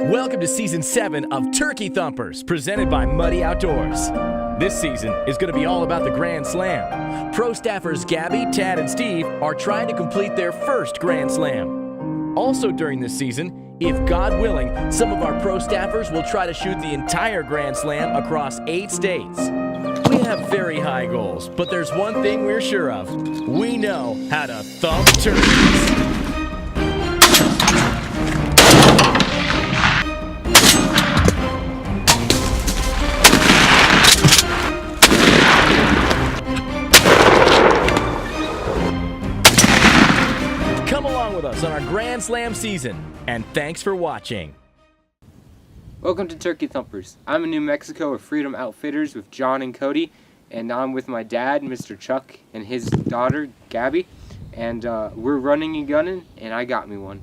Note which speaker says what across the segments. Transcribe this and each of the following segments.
Speaker 1: Welcome to Season 7 of Turkey Thumpers, presented by Muddy Outdoors. This season is going to be all about the Grand Slam. Pro staffers Gabby, Tad, and Steve are trying to complete their first Grand Slam. Also during this season, if God willing, some of our pro staffers will try to shoot the entire Grand Slam across 8 states. We have very high goals, but there's one thing we're sure of. We know how to thump turkeys. Come along with us on our Grand Slam season, and thanks for watching.
Speaker 2: Welcome to Turkey Thumpers. I'm in New Mexico with Freedom Outfitters with John and Cody, and I'm with my dad, Mr. Chuck, and his daughter, Gabby, and we're running and gunning, and I got me one.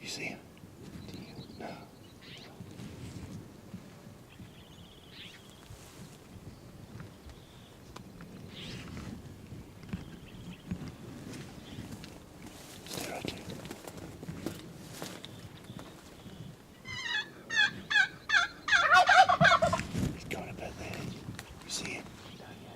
Speaker 3: See him? Do you? No. Stay right there. He's going to bed there. You see him? Not yet.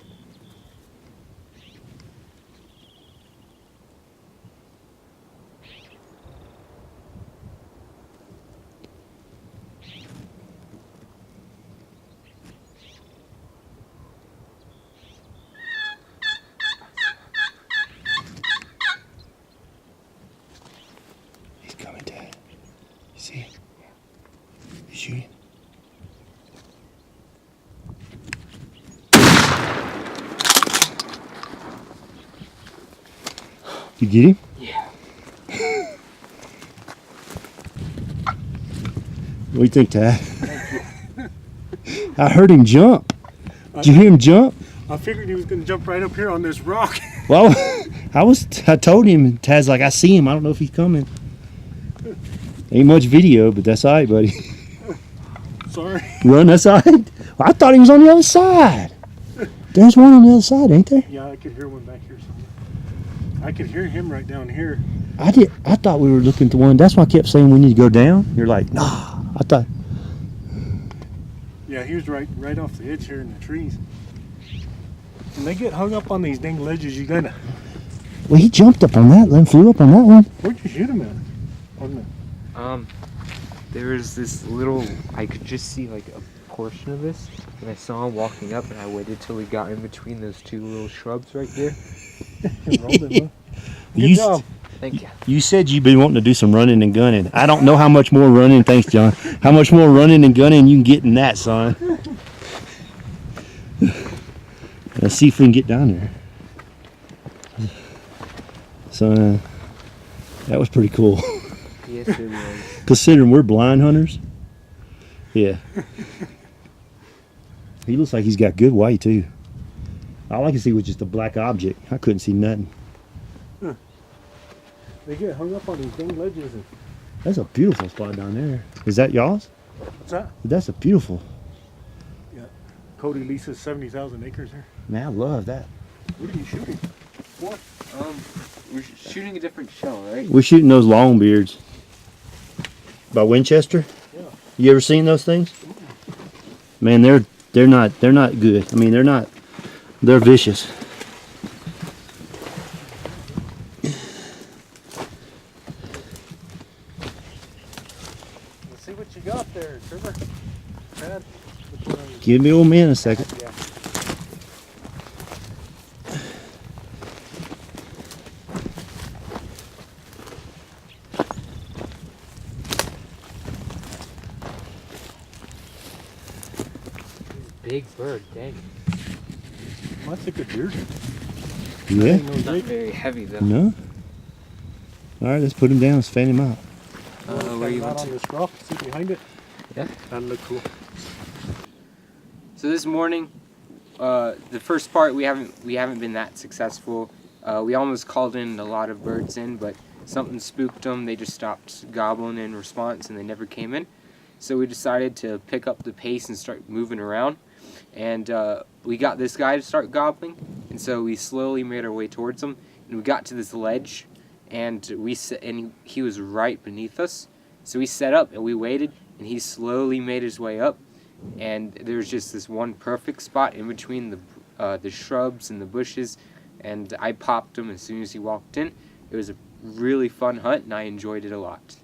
Speaker 3: Coming, Dad. You see it? You shooting? You get him?
Speaker 2: Yeah.
Speaker 3: What do you think, Tad? I heard him jump. Did you hear him jump?
Speaker 4: I figured he was going to jump right up here on this rock.
Speaker 3: Well, I told him, Tad's like, I see him. I don't know if he's coming. Ain't much video, but that's all right, buddy.
Speaker 4: Sorry.
Speaker 3: Run that side? I thought he was on the other side. There's one on the other side, ain't there?
Speaker 4: Yeah, I could hear one back here somewhere. I could hear him right down here.
Speaker 3: I thought we were looking to one. That's why I kept saying we need to go down. You're like, nah. I thought.
Speaker 4: Yeah, he was right off the edge here in the trees. And they get hung up on these dang ledges. You gotta.
Speaker 3: Well, he jumped up on that and flew up on that one.
Speaker 4: Where'd you shoot him at? On the...
Speaker 2: There was this little, I could just see like a portion of this, and I saw him walking up, and I waited till he got in between those two little shrubs right there.
Speaker 4: Rolled it, huh? Good job.
Speaker 2: Thank you.
Speaker 3: You said you've been wanting to do some running and gunning. I don't know how much more running, thanks, John. How much more running and gunning you can get in that, son. Let's see if we can get down there. So, that was pretty cool.
Speaker 2: Yes, it was.
Speaker 3: Considering we're blind hunters. Yeah. He looks like he's got good white, too. All I can see was just a black object. I couldn't see nothing.
Speaker 4: Huh. They get hung up on these dang ledges. And...
Speaker 3: That's a beautiful spot down there. Is that y'all's?
Speaker 4: What's that?
Speaker 3: That's a beautiful.
Speaker 4: Yeah. Cody leases 70,000 acres here.
Speaker 3: Man, I love that.
Speaker 4: What are you shooting? What?
Speaker 2: We're shooting a different shell, right?
Speaker 3: We're shooting those long beards. By Winchester?
Speaker 4: Yeah.
Speaker 3: You ever seen those things? Man, they're they're not good. I mean, they're vicious.
Speaker 4: Let's see what you got there, Trevor. Dad, which one are you?
Speaker 3: Give me old man a second.
Speaker 4: Yeah.
Speaker 2: Big bird, dang.
Speaker 4: That's a good deer.
Speaker 3: Yeah.
Speaker 4: Ain't no
Speaker 2: Not
Speaker 4: big.
Speaker 2: very heavy though.
Speaker 3: No. All right, let's put him down. Let's fan him out.
Speaker 2: Where you want
Speaker 4: on
Speaker 2: to?
Speaker 4: this rock, see behind it.
Speaker 2: Yeah.
Speaker 4: That'd look cool.
Speaker 2: So this morning, the first part we haven't been that successful. We almost called in a lot of birds in, but something spooked them. They just stopped gobbling in response, and they never came in. So we decided to pick up the pace and start moving around. And we got this guy to start gobbling, and so we slowly made our way towards him. And we got to this ledge, and he was right beneath us. So we set up and we waited, and he slowly made his way up. And there was just this one perfect spot in between the shrubs and the bushes, and I popped him as soon as he walked in. It was a really fun hunt, and I enjoyed it a lot.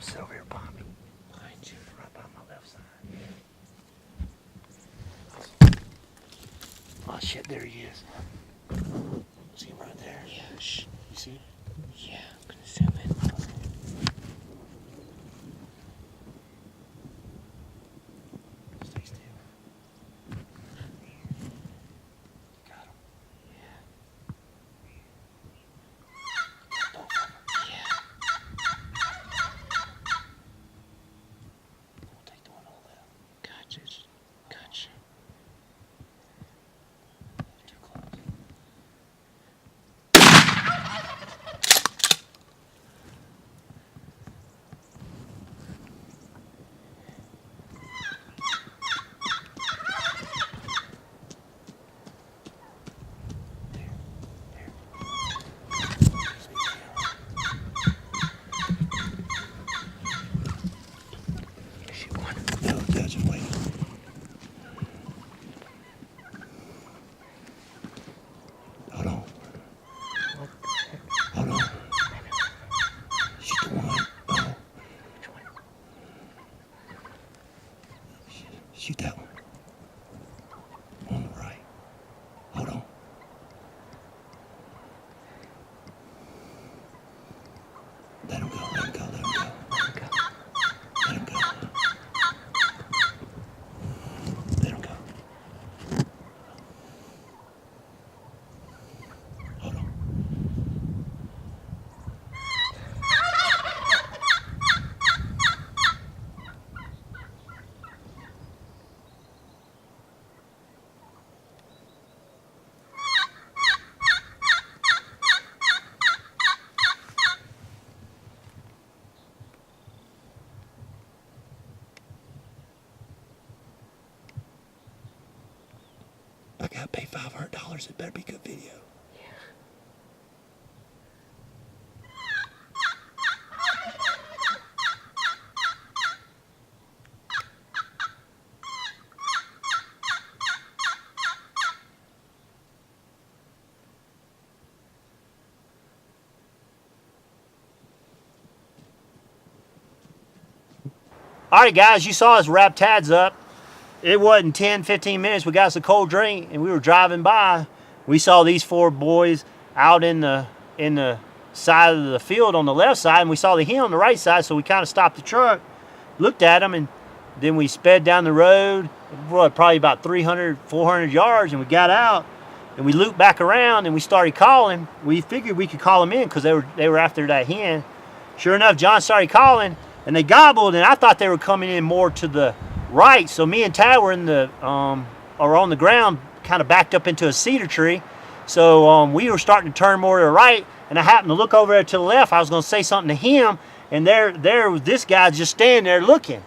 Speaker 3: Sit over here by me. Behind you, right by my left side. Oh shit, there he is. See him right there? Yeah, shh. You see him? Yeah, I'm gonna zoom in. Stay still. Got him. Yeah. Don't fuck him. Yeah. Take the one on the left. Gotcha. Gotcha. Too close. pay $500. It better be good video. All right, guys, you saw us wrap Tads up. It wasn't 10, 15 minutes. We got us a cold drink, and we were driving by. We saw these 4 boys out in the side of the field on the left side, and we saw the hen on the right side, so we kind of stopped the truck, looked at them, and then we sped down the road, probably about 300, 400 yards, and we got out, and we looped back around, and we started calling. We figured we could call them in because they were after that hen. Sure enough, John started calling, and they gobbled, and I thought they were coming in more to the right. So me and Tad were on the ground, kind of backed up into a cedar tree. So we were starting to turn more to the right, and I happened to look over there to the left. I was going to say something to him, and there was this guy just standing there looking.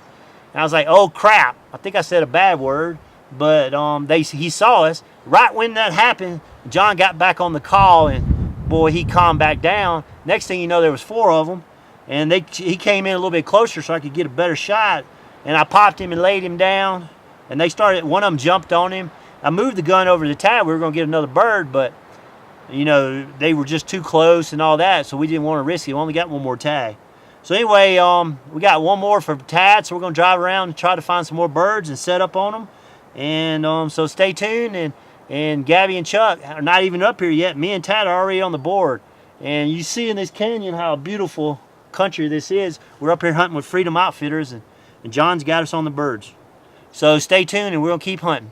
Speaker 3: And I was like, oh crap! I think I said a bad word, but he saw us. Right when that happened, John got back on the call, and boy, he calmed back down. Next thing you know, there was 4 of them. And he came in a little bit closer so I could get a better shot. And I popped him and laid him down. And one of them jumped on him. I moved the gun over the Tad. We were going to get another bird, but, you know, they were just too close and all that, so we didn't want to risk it. We only got 1 more tag. So anyway, we got 1 more for Tad, so we're going to drive around and try to find some more birds and set up on them. And so stay tuned. And Gabby and Chuck are not even up here yet. Me and Tad are already on the board. And you see in this canyon how beautiful country this is. We're up here hunting with Freedom Outfitters, and John's got us on the birds. So stay tuned, and we're going to keep hunting.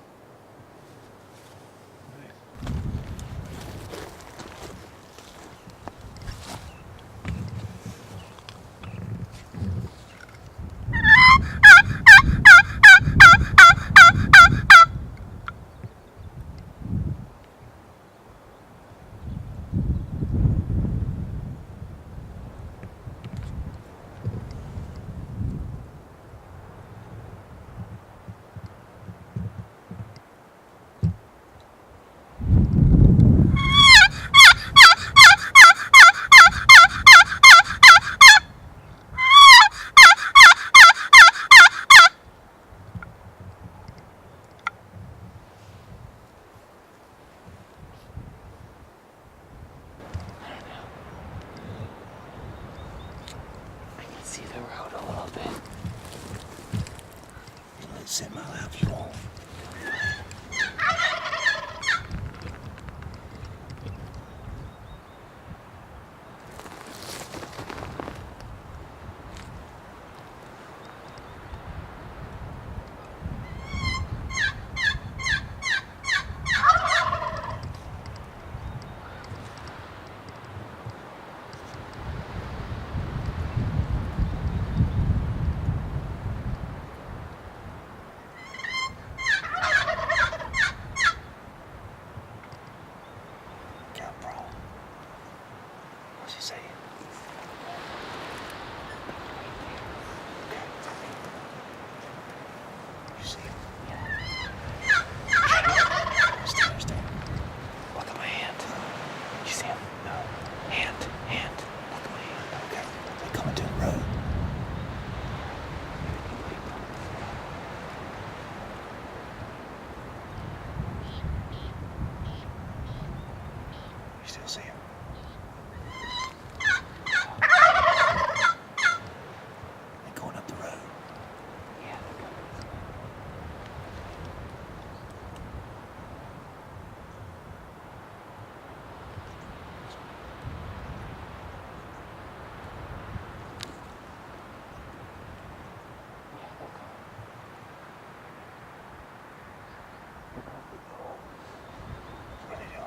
Speaker 3: See the road a little bit. Let's sit in my lap if you want. Still see him. They're going up the road. Yeah, they're coming. What are they doing?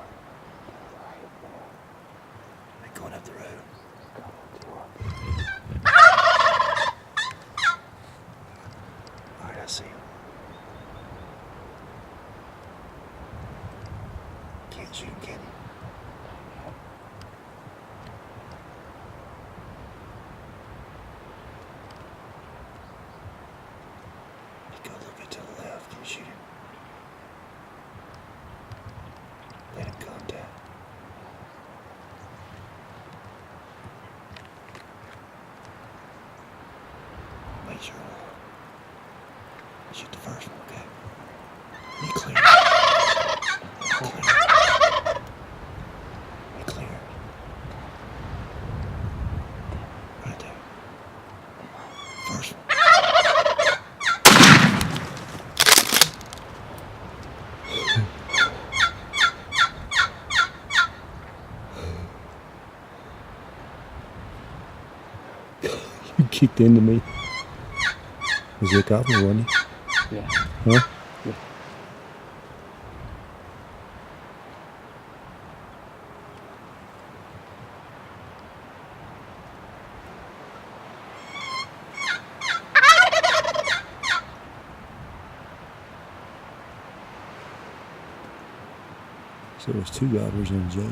Speaker 3: Going up the road. Alright, I see him. Can't shoot him, can you? He goes a little bit to the left. Can you shoot him? Shoot the first one, okay? You clear. You clear. Right there. First one. You kicked into me. Was it a gobbler, wasn't he?
Speaker 2: Yeah.
Speaker 3: Huh?
Speaker 2: Yeah.
Speaker 3: So there's 2 gobblers in jail.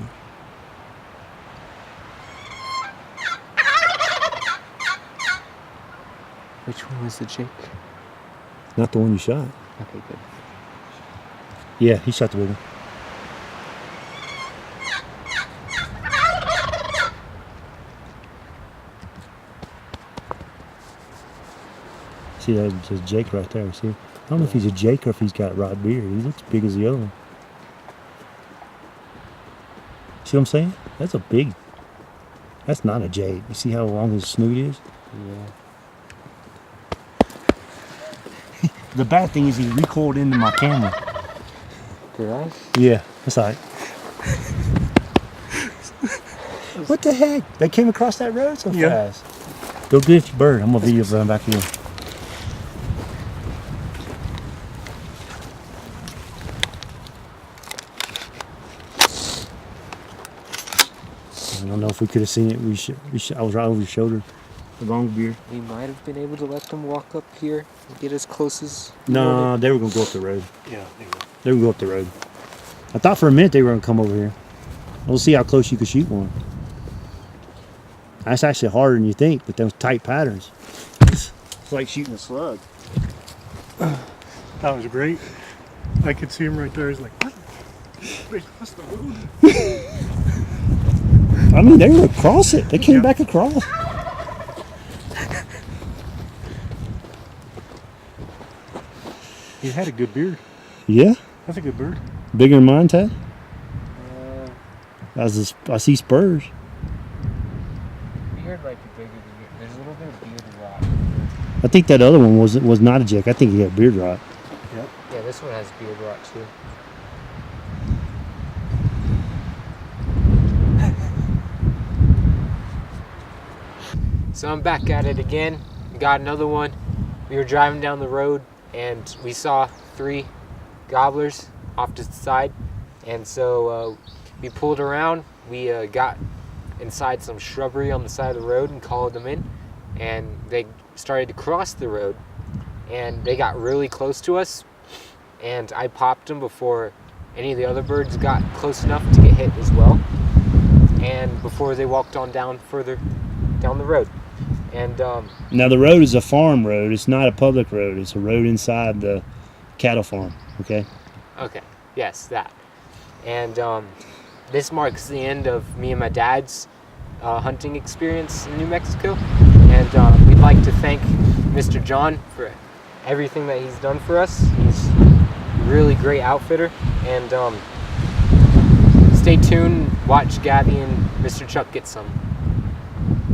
Speaker 2: Which one was the Jake?
Speaker 3: Not the one you shot.
Speaker 2: Okay, good.
Speaker 3: Yeah, he shot the big one. See, that says Jake right there. See, I don't know if he's a Jake or if he's got right beard. He looks big as the other one. See what I'm saying? That's a big. That's not a Jake. You see how long his snoot is?
Speaker 2: Yeah.
Speaker 3: The bad thing is he recoiled into my camera.
Speaker 2: Did I?
Speaker 3: Yeah, that's all right. What the heck? They came across that road so fast. Go get your bird. I'm gonna video run back here. I don't know if we could have seen it. I was right over your shoulder. The long beard.
Speaker 2: We might have been able to let them walk up here and get as close as.
Speaker 3: No, they were gonna go up the road.
Speaker 4: Yeah,
Speaker 3: They were gonna go up the road. I thought for a minute they were gonna come over here. We'll see how close you can shoot one. That's actually harder than you think, but those tight patterns. It's like shooting a slug.
Speaker 4: that was great. I could see him right there. He's like, what? Wait, what's the road?
Speaker 3: I mean, they were across it. They came back across.
Speaker 4: He had a good beard.
Speaker 3: Yeah,
Speaker 4: That's a good bird.
Speaker 3: bigger than mine, Ted. I see spurs.
Speaker 2: Beard might be bigger than you. There's a little bit of beard rot.
Speaker 3: I think that other one was not a Jake. I think he had beard rot.
Speaker 2: Yeah, this one has beard rot too. So I'm back at it again. Got another one. We were driving down the road and we saw 3 gobblers off to the side. And so we pulled around. We got inside some shrubbery on the side of the road and called them in. And they started to cross the road. And they got really close to us. And I popped them before any of the other birds got close enough to get hit as well. And before they walked on down further down the road. And
Speaker 3: Now the road is a farm road. It's not a public road. It's a road inside the cattle farm. Okay.
Speaker 2: okay, yes, that. And this marks the end of me and my dad's hunting experience in New Mexico. And we'd like to thank Mr. John for everything that he's done for us. He's a really great outfitter. And stay tuned, watch Gabby and Mr. Chuck get some.